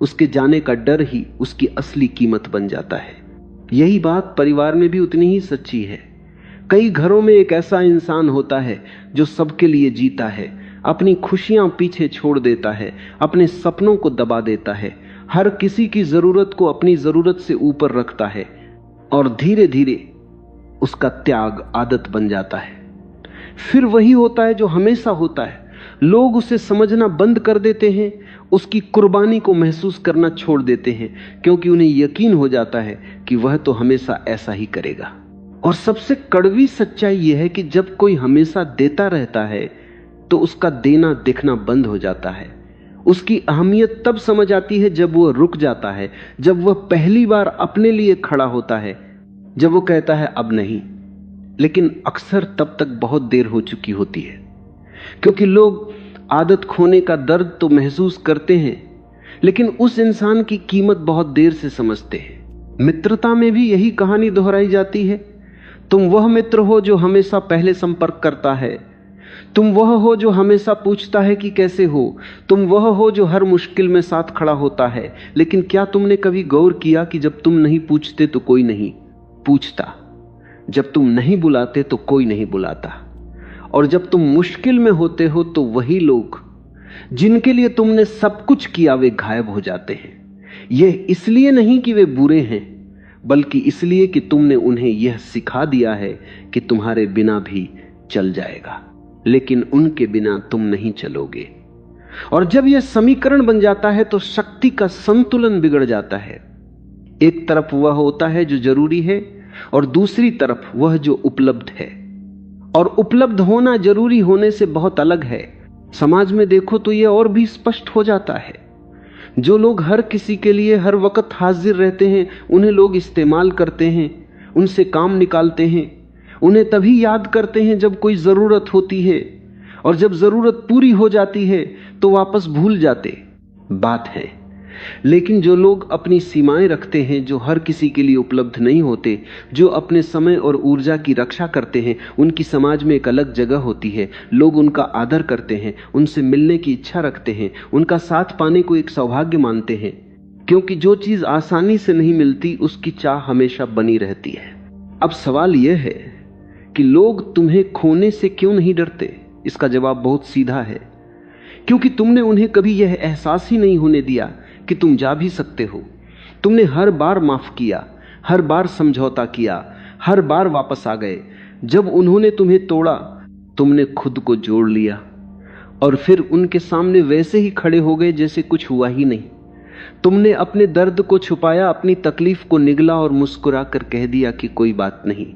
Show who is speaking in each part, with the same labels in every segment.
Speaker 1: उसके जाने का डर ही उसकी असली कीमत बन जाता है। यही बात परिवार में भी उतनी ही सच्ची है। कई घरों में एक ऐसा इंसान होता है जो सबके लिए जीता है, अपनी खुशियां पीछे छोड़ देता है, अपने सपनों को दबा देता है, हर किसी की जरूरत को अपनी जरूरत से ऊपर रखता है, और धीरे धीरे उसका त्याग आदत बन जाता है। फिर वही होता है जो हमेशा होता है, लोग उसे समझना बंद कर देते हैं, उसकी कुर्बानी को महसूस करना छोड़ देते हैं, क्योंकि उन्हें यकीन हो जाता है कि वह तो हमेशा ऐसा ही करेगा। और सबसे कड़वी सच्चाई यह है कि जब कोई हमेशा देता रहता है तो उसका देना दिखना बंद हो जाता है। उसकी अहमियत तब समझ आती है जब वह रुक जाता है, जब वह पहली बार अपने लिए खड़ा होता है, जब वो कहता है अब नहीं। लेकिन अक्सर तब तक बहुत देर हो चुकी होती है, क्योंकि लोग आदत खोने का दर्द तो महसूस करते हैं, लेकिन उस इंसान की कीमत बहुत देर से समझते हैं। मित्रता में भी यही कहानी दोहराई जाती है। तुम वह मित्र हो जो हमेशा पहले संपर्क करता है, तुम वह हो जो हमेशा पूछता है कि कैसे हो, तुम वह हो जो हर मुश्किल में साथ खड़ा होता है। लेकिन क्या तुमने कभी गौर किया कि जब तुम नहीं पूछते तो कोई नहीं पूछता, जब तुम नहीं बुलाते तो कोई नहीं बुलाता, और जब तुम मुश्किल में होते हो तो वही लोग जिनके लिए तुमने सब कुछ किया वे गायब हो जाते हैं। यह इसलिए नहीं कि वे बुरे हैं, बल्कि इसलिए कि तुमने उन्हें यह सिखा दिया है कि तुम्हारे बिना भी चल जाएगा, लेकिन उनके बिना तुम नहीं चलोगे। और जब यह समीकरण बन जाता है तो शक्ति का संतुलन बिगड़ जाता है। एक तरफ वह होता है जो जरूरी है, और दूसरी तरफ वह जो उपलब्ध है। और उपलब्ध होना जरूरी होने से बहुत अलग है। समाज में देखो तो यह और भी स्पष्ट हो जाता है। जो लोग हर किसी के लिए हर वक्त हाजिर रहते हैं, उन्हें लोग इस्तेमाल करते हैं, उनसे काम निकालते हैं, उन्हें तभी याद करते हैं जब कोई जरूरत होती है, और जब जरूरत पूरी हो जाती है तो वापस भूल जाते। बात है। लेकिन जो लोग अपनी सीमाएं रखते हैं, जो हर किसी के लिए उपलब्ध नहीं होते, जो अपने समय और ऊर्जा की रक्षा करते हैं, उनकी समाज में एक अलग जगह होती है। लोग उनका आदर करते हैं, उनसे मिलने की इच्छा रखते हैं, उनका साथ पाने को एक सौभाग्य मानते हैं, क्योंकि जो चीज आसानी से नहीं मिलती उसकी चाह हमेशा बनी रहती है। अब सवाल यह है कि लोग तुम्हें खोने से क्यों नहीं डरते? इसका जवाब बहुत सीधा है, क्योंकि तुमने उन्हें कभी यह एहसास ही नहीं होने दिया कि तुम जा भी सकते हो। तुमने हर बार माफ किया, हर बार समझौता किया, हर बार वापस आ गए। जब उन्होंने तुम्हें तोड़ा, तुमने खुद को जोड़ लिया, और फिर उनके सामने वैसे ही खड़े हो गए जैसे कुछ हुआ ही नहीं। तुमने अपने दर्द को छुपाया, अपनी तकलीफ को निगला और मुस्कुरा कर कह दिया कि कोई बात नहीं।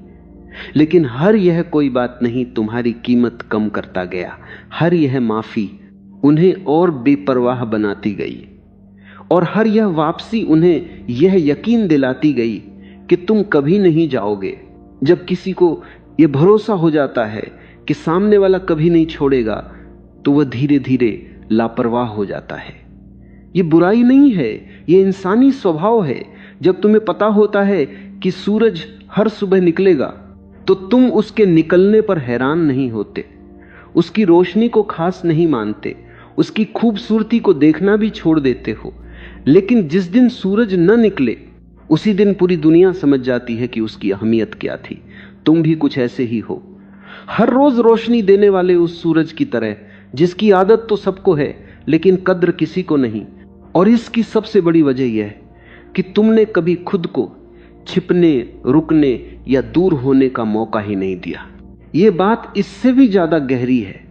Speaker 1: लेकिन हर यह कोई बात नहीं तुम्हारी कीमत कम करता गया। हर यह माफी उन्हें और बेपरवाह बनाती गई, और हर यह वापसी उन्हें यह यकीन दिलाती गई कि तुम कभी नहीं जाओगे। जब किसी को यह भरोसा हो जाता है कि सामने वाला कभी नहीं छोड़ेगा, तो वह धीरे धीरे लापरवाह हो जाता है। यह बुराई नहीं है, यह इंसानी स्वभाव है। जब तुम्हें पता होता है कि सूरज हर सुबह निकलेगा, तो तुम उसके निकलने पर हैरान नहीं होते, उसकी रोशनी को खास नहीं मानते, उसकी खूबसूरती को देखना भी छोड़ देते हो। लेकिन जिस दिन सूरज न निकले, उसी दिन पूरी दुनिया समझ जाती है कि उसकी अहमियत क्या थी। तुम भी कुछ ऐसे ही हो, हर रोज रोशनी देने वाले उस सूरज की तरह, जिसकी आदत तो सबको है लेकिन कद्र किसी को नहीं। और इसकी सबसे बड़ी वजह यह है कि तुमने कभी खुद को छिपने, रुकने या दूर होने का मौका ही नहीं दिया। यह बात इससे भी ज्यादा गहरी है।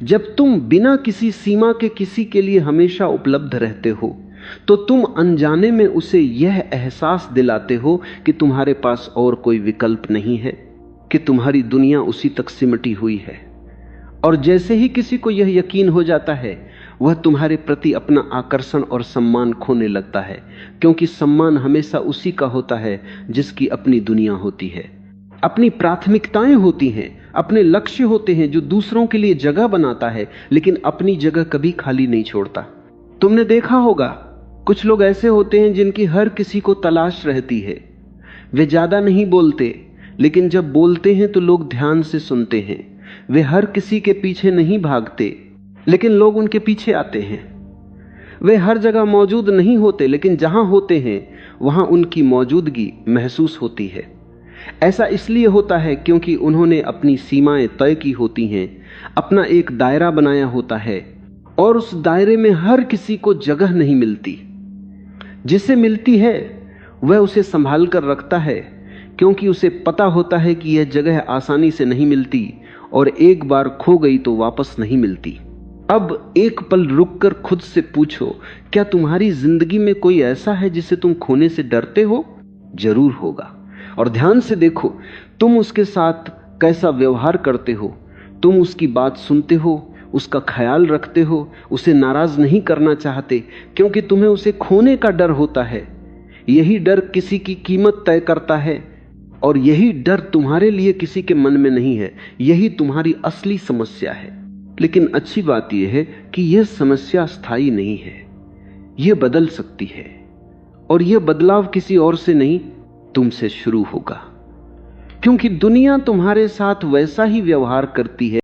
Speaker 1: जब तुम बिना किसी सीमा के किसी के लिए हमेशा उपलब्ध रहते हो, तो तुम अनजाने में उसे यह एहसास दिलाते हो कि तुम्हारे पास और कोई विकल्प नहीं है, कि तुम्हारी दुनिया उसी तक सिमटी हुई है। और जैसे ही किसी को यह यकीन हो जाता है, वह तुम्हारे प्रति अपना आकर्षण और सम्मान खोने लगता है, क्योंकि सम्मान हमेशा उसी का होता है जिसकी अपनी दुनिया होती है, अपनी प्राथमिकताएं होती हैं, अपने लक्ष्य होते हैं, जो दूसरों के लिए जगह बनाता है लेकिन अपनी जगह कभी खाली नहीं छोड़ता। तुमने देखा होगा, कुछ लोग ऐसे होते हैं जिनकी हर किसी को तलाश रहती है। वे ज्यादा नहीं बोलते, लेकिन जब बोलते हैं तो लोग ध्यान से सुनते हैं। वे हर किसी के पीछे नहीं भागते, लेकिन लोग उनके पीछे आते हैं। वे हर जगह मौजूद नहीं होते, लेकिन जहां होते हैं वहां उनकी मौजूदगी महसूस होती है। ऐसा इसलिए होता है क्योंकि उन्होंने अपनी सीमाएं तय की होती हैं, अपना एक दायरा बनाया होता है, और उस दायरे में हर किसी को जगह नहीं मिलती। जिसे मिलती है वह उसे संभाल कर रखता है, क्योंकि उसे पता होता है कि यह जगह आसानी से नहीं मिलती और एक बार खो गई तो वापस नहीं मिलती। अब एक पल रुककर खुद से पूछो, क्या तुम्हारी जिंदगी में कोई ऐसा है जिसे तुम खोने से डरते हो? जरूर होगा। और ध्यान से देखो, तुम उसके साथ कैसा व्यवहार करते हो। तुम उसकी बात सुनते हो, उसका ख्याल रखते हो, उसे नाराज नहीं करना चाहते, क्योंकि तुम्हें उसे खोने का डर होता है। यही डर किसी की कीमत तय करता है, और यही डर तुम्हारे लिए किसी के मन में नहीं है। यही तुम्हारी असली समस्या है। लेकिन अच्छी बात यह है कि यह समस्या स्थायी नहीं है, यह बदल सकती है, और यह बदलाव किसी और से नहीं, तुमसे शुरू होगा। क्योंकि दुनिया तुम्हारे साथ वैसा ही व्यवहार करती है